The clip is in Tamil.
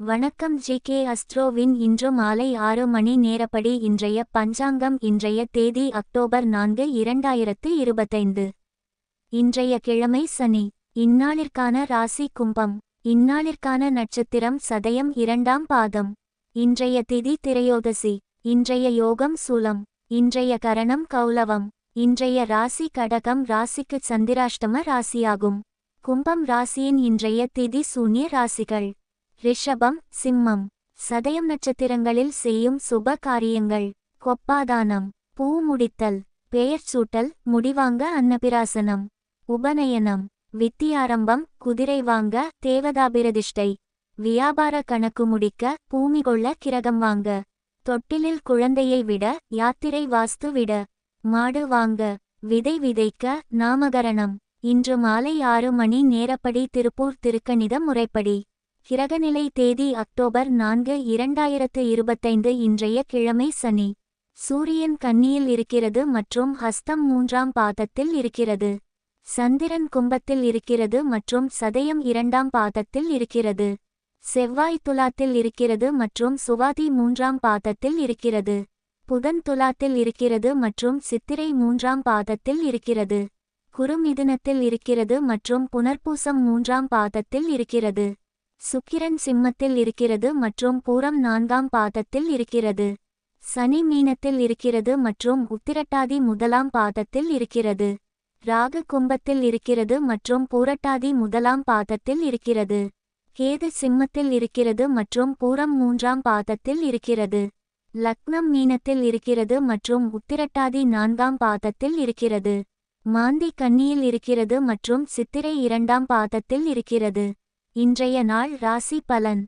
வணக்கம் ஜி.கே. அஸ்ட்ரோவின் இன்று மாலை 6 மணி நேரப்படி இன்றைய பஞ்சாங்கம். இன்றைய தேதி அக்டோபர் 4, 2025. இன்றைய கிழமை சனி. இந்நாளிற்கான ராசி கும்பம். இந்நாளிற்கான நட்சத்திரம் சதயம் 2ஆம் பாதம். இன்றைய திதி திரையோதசி. இன்றைய யோகம் சூலம். இன்றைய கரணம் கௌலவம். இன்றைய ராசி கடகம். ராசிக்கு சந்திராஷ்டம ராசியாகும். கும்பம் ராசியின் இன்றைய திதி சூன்ய ராசிகள். ரிஷபம், சிம்மம். சதயம் நட்சத்திரங்களில் செய்யும் சுப காரியங்கள்: கொப்பாதானம், பூ முடித்தல், பெயர் சூட்டல், முடிவாங்க அன்னபிராசனம், உபநயனம், வித்தியாரம்பம், குதிரை வாங்க, தேவதாபிரதிஷ்டை, வியாபார கணக்கு முடிக்க, பூமி கொள்ள, கிரகம் வாங்க, தொட்டிலில் குழந்தையை விட, யாத்திரை வாஸ்து விட, மாடு வாங்க, விதை விதைக்க, நாமகரணம். இன்று மாலை 6 மணி நேரப்படி திருப்பூர் திருக்கணித முறைப்படி. கிரகநிலை தேதி அக்டோபர் 4, 2025. இன்றைய கிழமை சனி. சூரியன் கன்னியில் இருக்கிறது மற்றும் ஹஸ்தம் 3ஆம் பாதத்தில் இருக்கிறது. சந்திரன் கும்பத்தில் இருக்கிறது மற்றும் சதயம் 2ஆம் பாதத்தில் இருக்கிறது. செவ்வாய் துலாத்தில் இருக்கிறது மற்றும் சுவாதி 3ஆம் பாதத்தில் இருக்கிறது. புதன் துலாத்தில் இருக்கிறது மற்றும் சித்திரை 3ஆம் பாதத்தில் இருக்கிறது. குரு மிதுனத்தில் இருக்கிறது மற்றும் புனர்பூசம் 3ஆம் பாதத்தில் இருக்கிறது. சுக்கிரன் சிம்மத்தில் இருக்கிறது மற்றும் பூரம் 4ஆம் பாதத்தில் இருக்கிறது. சனி மீனத்தில் இருக்கிறது மற்றும் உத்திரட்டாதி 1ஆம் பாதத்தில் இருக்கிறது. ராகு கும்பத்தில் இருக்கிறது மற்றும் பூரட்டாதி 1ஆம் பாதத்தில் இருக்கிறது. கேது சிம்மத்தில் இருக்கிறது மற்றும் பூரம் 3ஆம் பாதத்தில் இருக்கிறது. லக்னம் மீனத்தில் இருக்கிறது மற்றும் உத்திரட்டாதி 4ஆம் பாதத்தில் இருக்கிறது. மாந்தி கன்னியில் இருக்கிறது மற்றும் சித்திரை 2ஆம் பாதத்தில் இருக்கிறது. இன்றைய நாள் ராசி பலன்.